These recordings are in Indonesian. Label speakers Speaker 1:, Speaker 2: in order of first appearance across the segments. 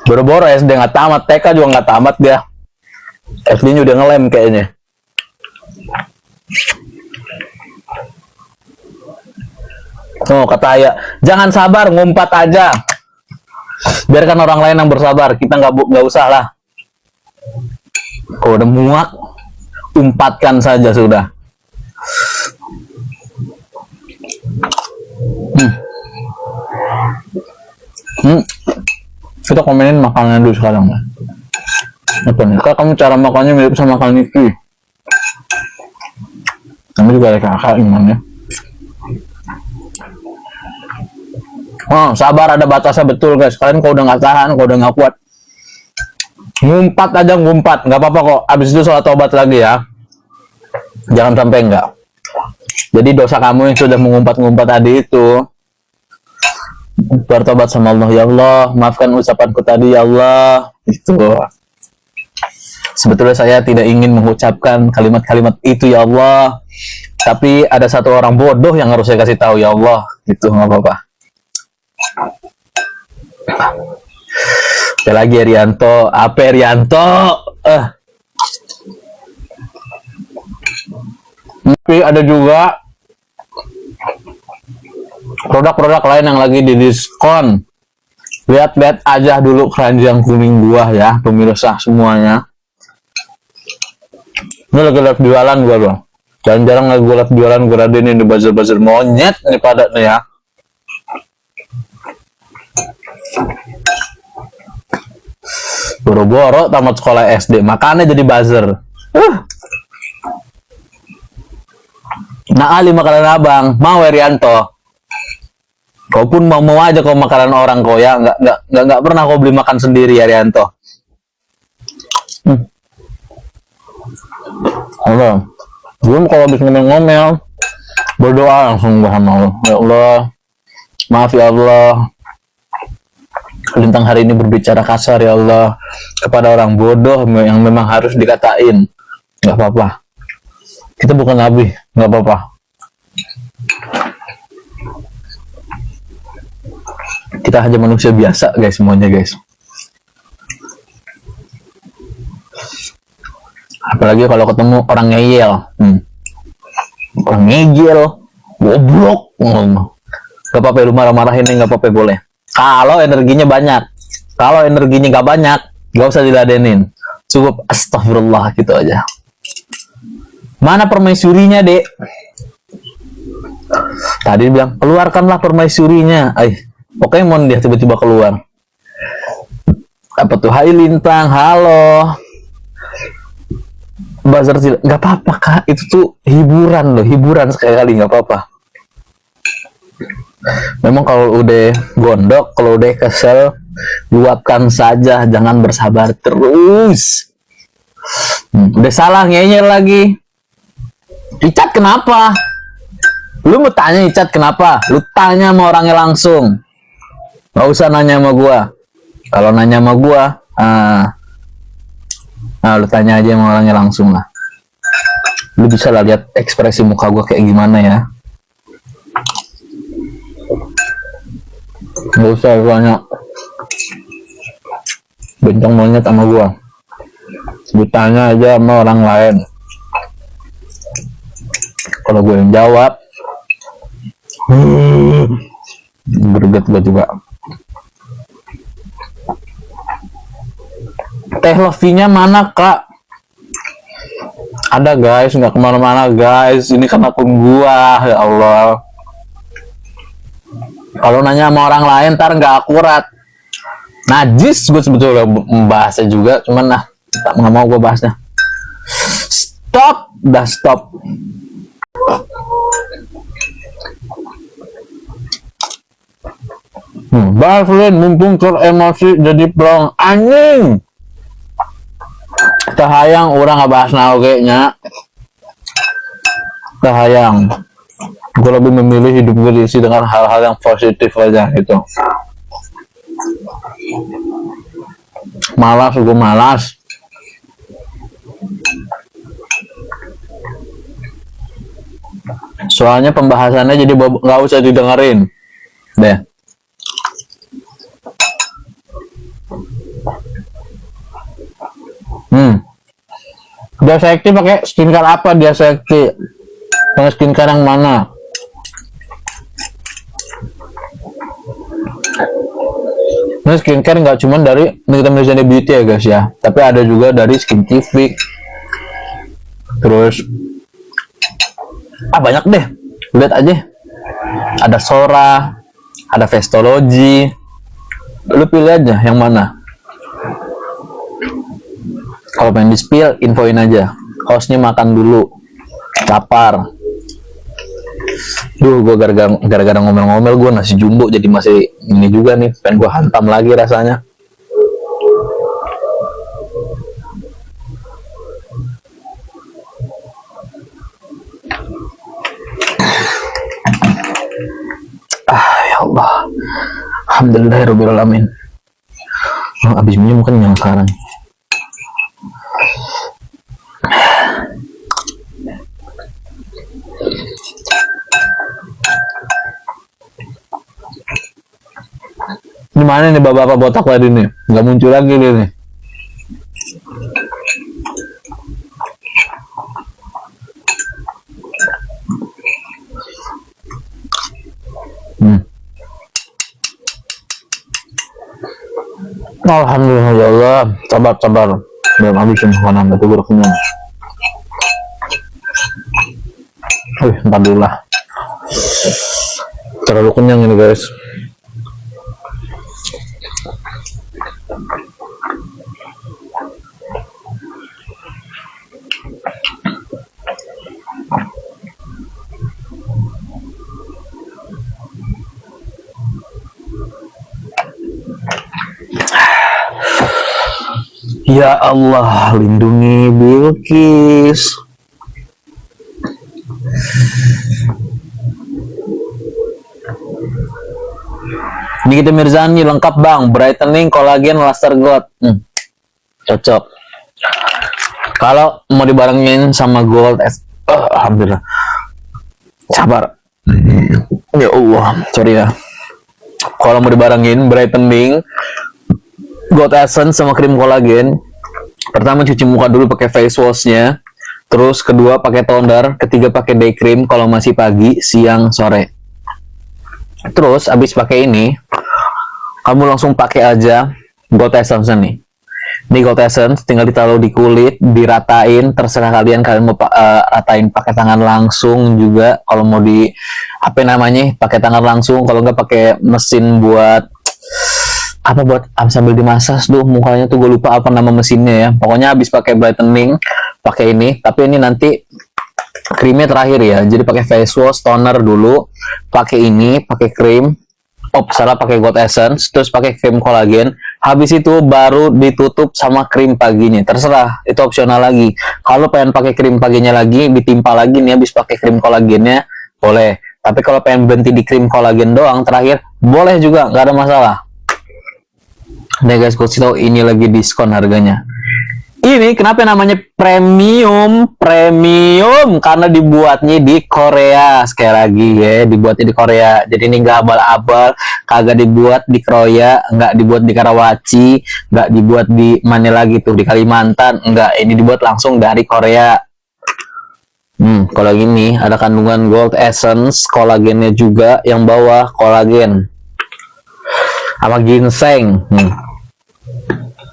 Speaker 1: Boro-boro SD nggak tamat, TK juga nggak tamat dia. SD-nya udah ngelem kayaknya. Oh, kata Ayah, jangan sabar, ngumpat aja. Biarkan orang lain yang bersabar, kita nggak usah lah. Kalau udah muak, umpatkan saja sudah. Kita komenin makanan dulu sekarang. Apa nih? Kak, kamu cara makannya mirip sama Kak Niki. Kamu juga ada kakak gimana? Oh, sabar, ada batasnya betul guys. Kalian kalau udah nggak tahan, kalau udah nggak kuat, ngumpat aja, ngumpat, nggak apa-apa kok. Abis itu sholat tobat lagi ya. Jangan sampai enggak. Jadi dosa kamu yang sudah mengumpat-ngumpat tadi itu, bertobat sama Allah. Ya Allah, maafkan ucapanku tadi ya Allah. Itu. Sebetulnya saya tidak ingin mengucapkan kalimat-kalimat itu ya Allah. Tapi ada satu orang bodoh yang harus saya kasih tahu ya Allah. Itu nggak apa-apa. Sekali lagi Rianto, apa Rianto? Tapi ada juga produk-produk lain yang lagi di diskon. Lihat-lihat aja dulu keranjang kuning buah ya, pemirsa semuanya. Ini lagi live jualan gua loh. Jarang-jarang lagi gue live jualan, gue radein di buzzer-buzzer monyet nih pada nih ya. Boro-boro tamat sekolah SD, makanya jadi buzzer. Nah, Ali makanan abang, mau Rianto. Kau pun mau aja kau makanan orang kau ya, nggak pernah kau beli makan sendiri ya Rianto. Allah, belum kalau habis ngomel-ngomel, berdoa langsung sama Allah. Ya Allah, maaf ya Allah. Lintang hari ini berbicara kasar ya Allah kepada orang bodoh yang memang harus dikatain. Nggak apa-apa. Kita bukan nabi, nggak apa-apa. Kita hanya manusia biasa guys, semuanya guys. Apalagi kalau ketemu orang ngeyel, orang ngeyel, goblok, nggak apa-apa, lu marah-marahin nggak apa-apa, boleh. Kalau energinya banyak, kalau energinya nggak banyak, nggak usah diladenin, cukup astagfirullah gitu aja. Mana permaisurinya dek? Tadi bilang keluarkanlah permaisurinya, Pokemon dia tiba-tiba keluar. Apa tuh? Hai Lintang, halo. Buzzer tidak, nggak apa-apa kak, itu tuh hiburan loh, hiburan sekali, nggak apa-apa. Memang kalau udah gondok, kalau udah kesel, luapkan saja, jangan bersabar terus. Udah salah ngeyel lagi. Icat kenapa? Lu mau tanya Icat kenapa? Lu tanya sama orangnya langsung. Gak usah nanya sama gua. Kalau nanya sama gua, lu tanya aja sama orangnya langsung lah. Lu bisa lah lihat ekspresi muka gua kayak gimana ya. Gak usah banyak bencong monyet sama gua. Ditanya aja sama orang lain. Kalau gue yang jawab, berget gue juga. Teh Lofi-nya mana kak? Ada guys, nggak kemana-mana guys. Ini kan akun gua, ya Allah. Kalau nanya sama orang lain, ntar nggak akurat. Najis gue sebetulnya membahasnya juga, cuman nggak mau gue bahasnya. Stop, udah stop. Balvin mumpung emosi jadi plong anjing. Tahayang orang nggak bahas naugenya. Tahayang. Gue lebih memilih hidup gue diisi dengan hal-hal yang positif aja gitu. Malas, gue malas. Soalnya pembahasannya jadi nggak usah didengerin deh. Dia Sekti pakai skincare apa? Dia Sekti pakai skincare yang mana? Nah, skincare nggak cuma dari Nikita Mirzani Beauty ya guys ya, tapi ada juga dari Skintific. Terus banyak deh, lihat aja. Ada Sora, ada Vestology. Lu pilih aja yang mana. Kalau pengen di-spill, infoin aja. Hostnya makan dulu, lapar. Duh, gue gara-gara ngomel-ngomel gue nasi jumbo jadi masih ini juga nih, pengen gue hantam lagi rasanya. Ya Allah, alhamdulillahirobbilalamin. Abis minum kenyang sekarang. Ini mana nih bapak-bapak botak tadi nih? Nggak muncul lagi dia nih. Alhamdulillah ya Allah, sabar. Belum habis makanan, tapi gue udah kenyang. Ntar dulu lah. Terlalu kenyang ini guys. Ya Allah, lindungi Bilqis. Nikita Mirzani lengkap bang, brightening, kolagen, luster gold. Cocok. Kalau mau dibarengin sama gold, alhamdulillah. Sabar. Ya Allah, sorry ya. Kalau mau dibarengin brightening, gold essence sama krim kolagen, pertama cuci muka dulu pakai face washnya, terus kedua pakai toner, ketiga pakai day cream kalau masih pagi, siang, sore. Terus abis pakai ini, kamu langsung pakai aja gold essence nih. Ini gold essence tinggal ditaruh di kulit, diratain, terserah kalian mau ratain pakai tangan langsung juga, kalau mau di apa namanya pakai tangan langsung, kalau nggak pakai mesin buat sambil dimasas tuh mukanya tuh, gue lupa apa nama mesinnya ya. Pokoknya habis pakai brightening pakai ini, tapi ini nanti krimnya terakhir ya. Jadi pakai face wash, toner dulu, pakai ini, pakai krim, pakai gold essence, terus pakai krim kolagen. Habis itu baru ditutup sama krim paginya. Terserah, itu opsional lagi. Kalau pengen pakai krim paginya lagi, ditimpa lagi nih habis pakai krim kolagennya, boleh. Tapi kalau pengen berhenti di krim kolagen doang terakhir, boleh juga, nggak ada masalah. Nih guys, gue kasih tau ini lagi diskon harganya. Ini kenapa namanya premium karena dibuatnya di Korea. Sekali lagi ya, dibuatnya di Korea. Jadi ini nggak abal-abal, kagak dibuat di Kroya, nggak dibuat di Karawaci, nggak dibuat di mana lagi tuh di Kalimantan, nggak. Ini dibuat langsung dari Korea. Kalau gini ada kandungan gold essence, kolagennya juga yang bawah kolagen sama ginseng.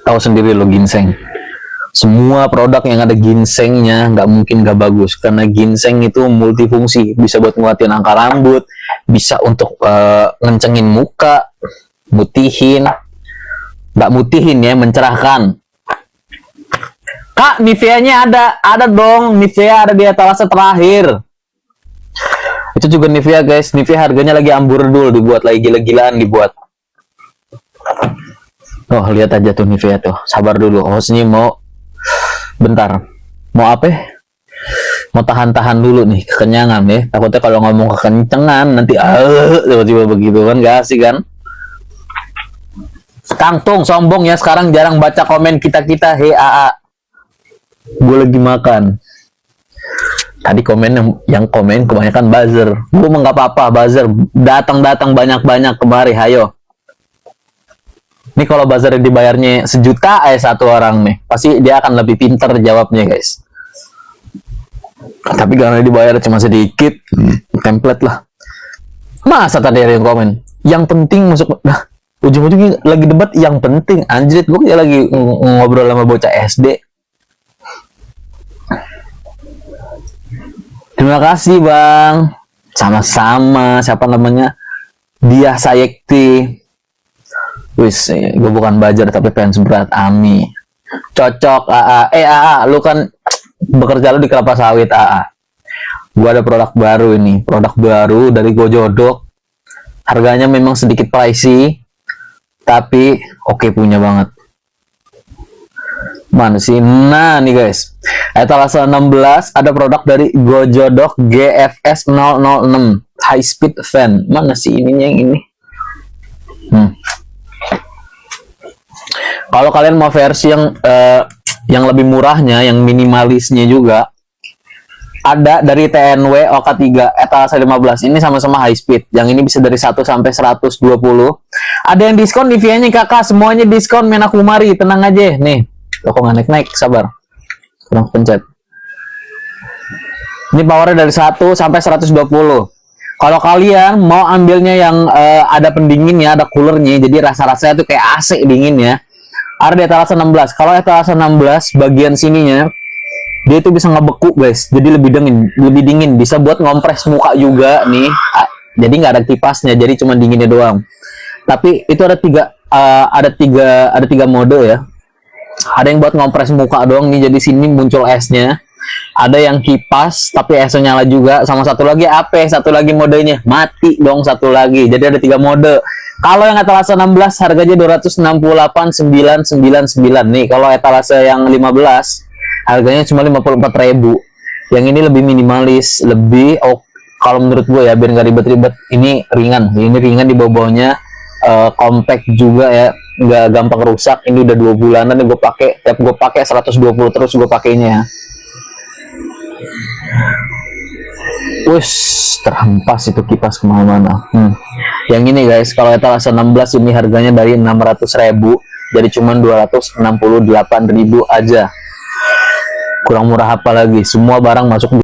Speaker 1: Tahu sendiri lo ginseng. Semua produk yang ada ginsengnya nggak mungkin nggak bagus, karena ginseng itu multifungsi, bisa buat nguatin angka rambut, bisa untuk ngencengin muka, mutihin, nggak mutihin ya, mencerahkan. Kak, Nivea-nya ada dong, Nivea ada di etalase terakhir. Itu juga Nivea guys, Nivea harganya lagi amburadul, dibuat lagi gila-gilaan dibuat. Oh, lihat aja tuh Nivea tuh. Sabar dulu. Hostnya mau bentar. Mau apa? Mau tahan-tahan dulu nih, kekenyangan ya. Takutnya kalau ngomong kekencengan nanti tiba-tiba begitu kan, gak asik kan? Kang Tung sombong ya, sekarang jarang baca komen kita-kita. Hei AA, gue lagi makan. Tadi komen yang komen kebanyakan buzzer. Gue mah nggak apa-apa buzzer. Datang banyak-banyak kemari, hayo. Ini kalau buzzer dibayarnya 1 juta satu orang nih, pasti dia akan lebih pintar jawabnya guys. Tapi karena dibayar cuma sedikit, template lah. Masa tadi ada yang komen yang penting masuk, nah ujung-ujungnya lagi debat yang penting, anjrit, gue kayak lagi ngobrol sama bocah SD. Terima kasih bang, sama-sama. Siapa namanya, Dia Sayekti. Wis, gue bukan Bajar tapi fans berat Ami. Cocok AA. AA, lu kan bekerja lu di kelapa sawit AA. Gua ada produk baru ini, produk baru dari Gojodok. Harganya memang sedikit pricey, tapi oke punya banget. Mana sih? Nah nih guys, etalase 16 ada produk dari Gojodok GFS 006 high speed fan. Mana sih ininya yang ini? Kalau kalian mau versi yang lebih murahnya, yang minimalisnya juga, ada dari TNW OK3 etalase 15. Ini sama-sama high speed. Yang ini bisa dari 1 sampai 120. Ada yang diskon di VIA-nya kakak, semuanya diskon, Menakumari, tenang aja. Nih, toko nggak naik-naik, sabar. Kurang pencet. Ini powernya dari 1 sampai 120. Kalau kalian mau ambilnya yang ada pendinginnya, ada coolernya, jadi rasa-rasanya tuh kayak AC dingin ya, ada di etalase 16. Kalau etalase 16 bagian sininya dia itu bisa ngebeku guys, jadi lebih dingin, bisa buat ngompres muka juga nih. Jadi nggak ada kipasnya, jadi cuma dinginnya doang. Tapi itu ada tiga mode ya. Ada yang buat ngompres muka doang nih, jadi sini muncul esnya. Ada yang kipas tapi esnya nyala juga, sama satu lagi AP, satu lagi modenya mati dong, satu lagi. Jadi ada 3 mode. Kalau yang etalase 16 harganya 268.999 nih. Kalau etalase yang 15 harganya cuma 54.000. Yang ini lebih minimalis, lebih kalau menurut gue ya, biar nggak ribet-ribet. Ini ringan di bawah-bawahnya, compact juga ya, nggak gampang rusak. Ini udah 2 bulanan nih gue pakai, tiap gue pakai 120 terus gue pakainya. Wih, terhempas itu kipas kemana-mana. Yang ini guys, kalau etalase 16 ini harganya dari 600.000 jadi cuma 268.000 aja. Kurang murah apa lagi, semua barang masuk